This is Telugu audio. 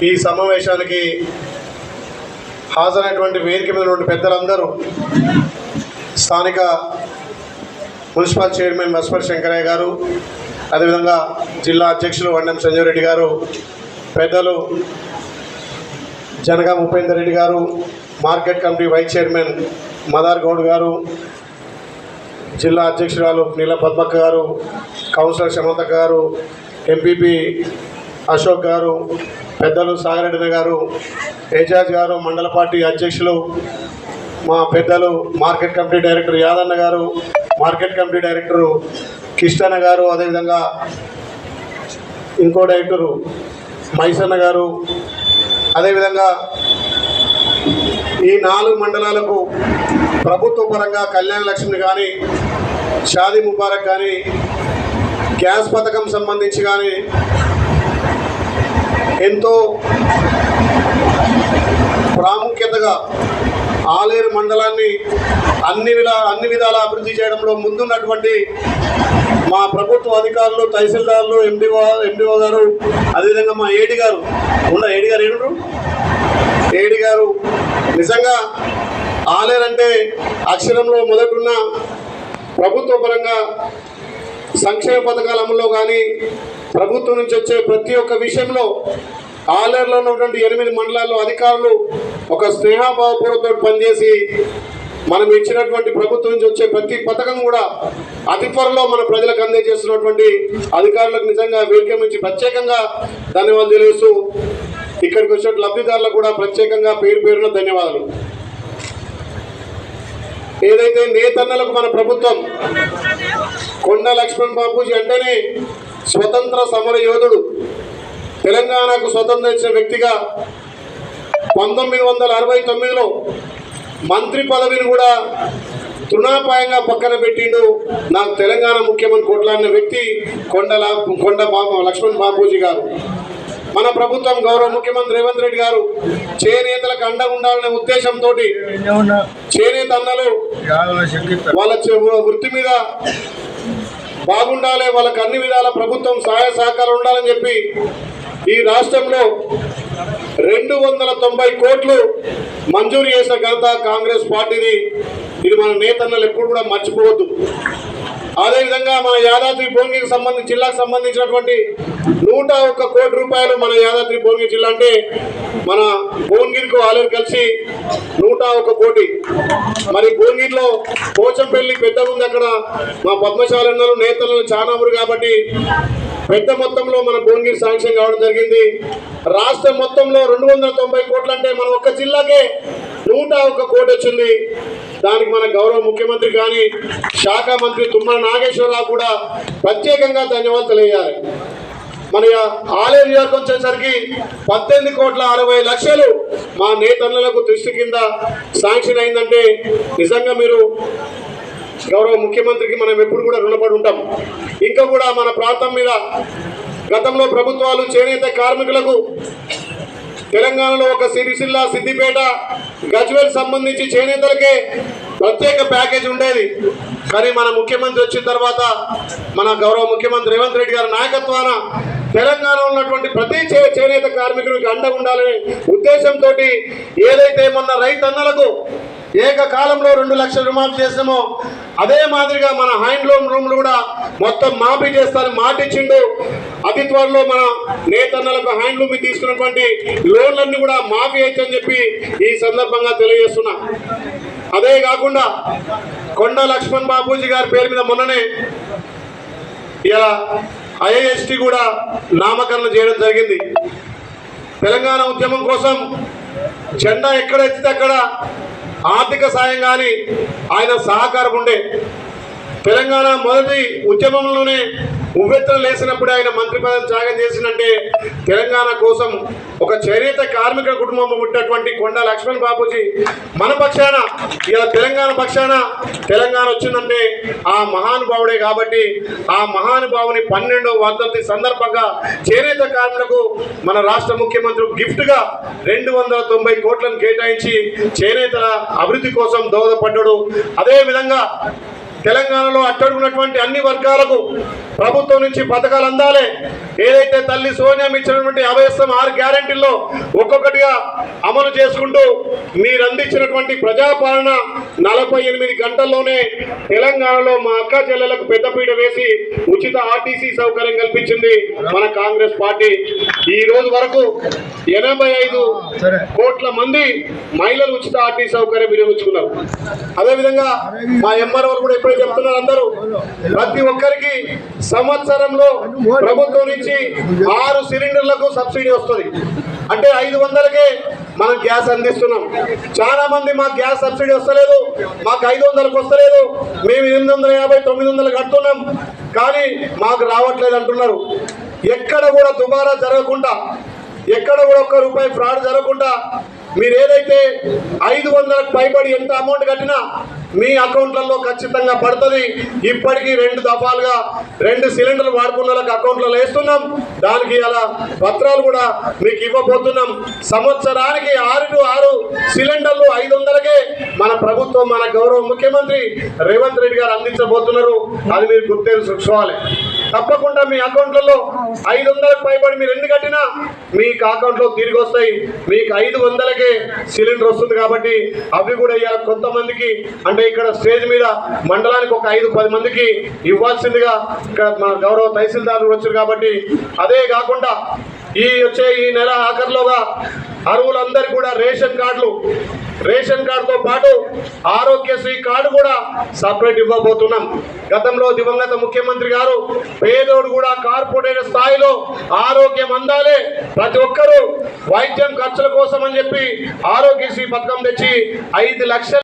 ఈ సమావేశానికి హాజరైనటువంటి వేదిక మీద ఉన్న పెద్దలందరూ, స్థానిక మున్సిపల్ చైర్మన్ బస్పర్ శంకరయ్య గారు, అదేవిధంగా జిల్లా అధ్యక్షులు వండం సంజయ్ రెడ్డి గారు, పెద్దలు జనగా ఉపేందర్ రెడ్డి గారు, market committee vice chairman Madar Goud గారు, జిల్లా అధ్యక్షురాలు నీల పద్మక్క గారు, కౌన్సిలర్ శమంతక్క గారు, ఎంపీపీ అశోక్ గారు, పెద్దలు సాగరెడ్డి గారు, ఏజాజ్ గారు, మండల పార్టీ అధ్యక్షులు మా పెద్దలు మార్కెట్ కమిటీ డైరెక్టర్ యాదన్న గారు, మార్కెట్ కమిటీ డైరెక్టరు కిష్టన్న గారు, అదేవిధంగా ఇంకో డైరెక్టరు మైసన్న గారు, అదేవిధంగా ఈ 4 మండలాలకు ప్రభుత్వ పరంగా కళ్యాణ లక్ష్మి కానీ, షాదీ ముబారక్ కానీ, గ్యాస్ పథకం సంబంధించి కానీ ఎంతో ప్రాముఖ్యతగా ఆలేరు మండలాన్ని అన్ని విధాల అభివృద్ధి చేయడంలో ముందున్నటువంటి మా ప్రభుత్వ అధికారులు, తహసీల్దార్లు, ఎండిఓ గారు, అదేవిధంగా మా ఏడి గారు ఏడి గారు నిజంగా ఆలేరు అంటే అక్షరంలో మొదటున్న ప్రభుత్వ పరంగా సంక్షేమ పథకాల అమల్లో కానీ, ప్రభుత్వం నుంచి వచ్చే ప్రతి ఒక్క విషయంలో ఆలేరులో ఉన్నటువంటి 8 మండలాల్లో అధికారులు ఒక స్నేహభావపూర్వకంతో పనిచేసి మనం ఇచ్చినటువంటి ప్రభుత్వం నుంచి వచ్చే ప్రతి పథకం కూడా అతి త్వరలో మన ప్రజలకు అందజేస్తున్నటువంటి అధికారులకు నిజంగా వేదిక నుంచి ప్రత్యేకంగా ధన్యవాదాలు తెలియజేస్తూ, ఇక్కడికి వచ్చిన లబ్ధిదారులకు కూడా ప్రత్యేకంగా పేరున ధన్యవాదాలు. ఏదైతే నేతన్నలకు మన ప్రభుత్వం కొండ లక్ష్మణ్ బాపూజీ అంటేనే స్వతంత్ర సమర యోధుడు, తెలంగాణకు స్వతంత్రం ఇచ్చిన వ్యక్తిగా 1969లో మంత్రి పదవిని కూడా తృణాపాయంగా పక్కన పెట్టిండు. నాకు తెలంగాణ ముఖ్యమంత్రి కొట్లాడిన వ్యక్తి కొండ లక్ష్మణ్ బాపూజీ గారు. మన ప్రభుత్వం గౌరవ ముఖ్యమంత్రి రేవంత్ రెడ్డి గారు చేనేతలకు అండగా ఉండాలనే ఉద్దేశంతో చేనేత అన్నలు వాళ్ళ వృత్తి మీద బాగుండాలి, వాళ్ళకి అన్ని విధాల ప్రభుత్వం సహాయ సహకారం ఉండాలని చెప్పి ఈ రాష్ట్రంలో 290 కోట్లు మంజూరు చేసిన ఘనత కాంగ్రెస్ పార్టీది. ఇది మన నేతన్నలు ఎప్పుడు కూడా మర్చిపోవద్దు. అదేవిధంగా మన యాదాద్రి భువనగిరికి జిల్లాకు సంబంధించినటువంటి 101 కోటి రూపాయలు మన యాదాద్రి భువనగిరి జిల్లా అంటే మన భువనగిరికి ఆలేరు కలిసి 101 కోటి. మరి భువనగిరిలో పోచంపల్లి పెద్దగా ఉంది, అక్కడ మా పద్మశాలన్నలు నేతలు చాలా ఊరు కాబట్టి పెద్ద మొత్తంలో మన భువనగిరి శాంక్షన్ కావడం జరిగింది. రాష్ట్రం మొత్తంలో 290 కోట్లు అంటే మన ఒక్క జిల్లాకే 101 కోటి వచ్చింది. దానికి మన గౌరవ ముఖ్యమంత్రి కానీ శాఖ మంత్రి తుమ్మల నాగేశ్వరరావు కూడా ప్రత్యేకంగా ధన్యవాదాలు తెలియాలి. మన ఆలేరు నియోజకవర్గం వచ్చేసరికి 18,60,00,000 మా నేతన్నలకు దృష్టి కింద శాంక్షన్ అయిందంటే నిజంగా మీరు గౌరవ ముఖ్యమంత్రికి మనం ఎప్పుడు కూడా రుణపడి ఉంటాం. ఇంకా కూడా మన ప్రాంతం మీద గతంలో ప్రభుత్వాలు చేనేత కార్మికులకు తెలంగాణలో ఒక సిరిసిల్ల, సిద్దిపేట, గజ్వేల్ సంబంధించి చేనేతలకే ప్రత్యేక ప్యాకేజ్ ఉండేది. కానీ మన ముఖ్యమంత్రి వచ్చిన తర్వాత మన గౌరవ ముఖ్యమంత్రి రేవంత్ రెడ్డి గారి నాయకత్వాన తెలంగాణలో ఉన్నటువంటి ప్రతి చేనేత కార్మికులకు అండగా ఉండాలనే ఉద్దేశంతో ఏదైతే మొన్న రైతన్నలకు ఏకకాలంలో 2 లక్షల రుణమాఫీ చేసామో అదే మాదిరిగా మన హ్యాండ్లూమ్ రూమ్లు కూడా మొత్తం మాఫీ చేస్తారని మాటిచ్చిండు. అతి త్వరలో మన నేతన్నలకు హ్యాండ్లూమ్ తీసుకున్నటువంటి లోన్లన్నీ కూడా మాఫీ అవుతుందని చెప్పి ఈ సందర్భంగా తెలియజేస్తున్నా. అదే కాకుండా కొండ లక్ష్మణ్ బాపూజీ గారి పేరు మీద మొన్ననే ఇలా ఐఐఎస్టీ కూడా నామకరణం చేయడం జరిగింది. తెలంగాణ ఉద్యమం కోసం జెండా ఎక్కడ ఎత్తితే అక్కడ ఆర్థిక సాయం కానీ ఆయన సహకారం ఉండే. తెలంగాణ మొదటి ఉద్యమంలోనే ఉవ్వెత్తున లేసినప్పుడు ఆయన మంత్రి పదవి త్యాగం చేసినంటే తెలంగాణ కోసం ఒక చేనేత కార్మిక కుటుంబం పుట్టినటువంటి కొండ లక్ష్మణ్ బాపూజీ మన పక్షాన ఇలా తెలంగాణ పక్షాన తెలంగాణ వచ్చిందంటే ఆ మహానుభావుడే. కాబట్టి ఆ మహానుభావుని 12వ వర్ధంతి సందర్భంగా చేనేత కార్మికులకు మన రాష్ట్ర ముఖ్యమంత్రి గిఫ్ట్గా 290 కోట్లను కేటాయించి చేనేతల అభివృద్ధి కోసం దోహదపడ్డాడు. అదేవిధంగా తెలంగాణలో అట్టడుగున్నటువంటి అన్ని వర్గాలకు ప్రభుత్వం నుంచి పథకాలు అందాలి. ఏదైతే తల్లి సోనియా ఇచ్చినటువంటి అభయస్థం 6 గ్యారెంటీల్లో ఒక్కొక్కటిగా అమలు చేసుకుంటూ మీరు అందించినటువంటి ప్రజాపాలన 48 గంటల్లోనే తెలంగాణలో మా అక్క చెల్లెలకు పెద్దపీట వేసి ఉచిత ఆర్టీసీ సౌకర్యం కల్పించింది మన కాంగ్రెస్ పార్టీ. ఈ రోజు వరకు 85 కోట్ల మంది మహిళలు ఉచిత ఆర్టీసీ సౌకర్యం వినియోగించుకున్నారు. అదేవిధంగా మా ఎంఆర్ఓ కూడా ఎప్పుడూ చెప్తున్నారు, అందరూ ప్రతి ఒక్కరికి సంవత్సరంలో ప్రభుత్వం నుంచి 6 సిలిండర్లకు సబ్సిడీ వస్తుంది. అంటే 500కే మనం గ్యాస్ అందిస్తున్నాం. చాలా మంది మాకు గ్యాస్ సబ్సిడీ వస్తలేదు, మాకు 500కు వస్తలేదు, మేము 850, 900 కడుతున్నాం, కానీ మాకు రావట్లేదు అంటున్నారు. ఎక్కడ కూడా దుబారా జరగకుండా, ఎక్కడ కూడా ఒక్క రూపాయి ఫ్రాడ్ జరగకుండా మీరు ఏదైతే 500కు పైబడి ఎంత అమౌంట్ కట్టినా మీ అకౌంట్లలో ఖచ్చితంగా పడుతుంది. ఇప్పటికీ 2 దఫాలుగా 2 సిలిండర్లు వాడుకున్న వాళ్ళకి అకౌంట్లలో వేస్తున్నాం. దానికి అలా పత్రాలు కూడా మీకు ఇవ్వబోతున్నాం. సంవత్సరానికి 6 సిలిండర్లు 500కే మన ప్రభుత్వం, మన గౌరవ ముఖ్యమంత్రి రేవంత్ రెడ్డి గారు అందించబోతున్నారు. అది మీరు గుర్తుంచుకోవాలి. తప్పకుండా మీ అకౌంట్లలో 500కు పైబడి మీరు ఎన్ని కట్టినా మీకు అకౌంట్లో తిరిగి వస్తాయి. మీకు 500కే సిలిండర్ వస్తుంది. కాబట్టి అవి కూడా ఇవాళ కొంతమందికి, అంటే ఇక్కడ స్టేజ్ మీద మండలానికి ఒక 5-10 మందికి ఇవ్వాల్సిందిగా ఇక్కడ మన గౌరవ తహసీల్దారులు వచ్చారు. కాబట్టి అదే కాకుండా ఈ నెల ఆఖరిలోగా అర్హులందరికీ కూడా రేషన్ కార్డుతో పాటు ఆరోగ్యశ్రీ కార్డు కూడా సపరేట్ ఇవ్వబోతున్నాం. గతంలో దివంగత ముఖ్యమంత్రి గారు పేదోడు కూడా కార్పొరేట్ స్థాయిలో ఆరోగ్యం అందాలి, ప్రతి ఒక్కరూ వైద్యం ఖర్చుల కోసం అని చెప్పి ఆరోగ్యశ్రీ పథకం తెచ్చి 5 లక్షల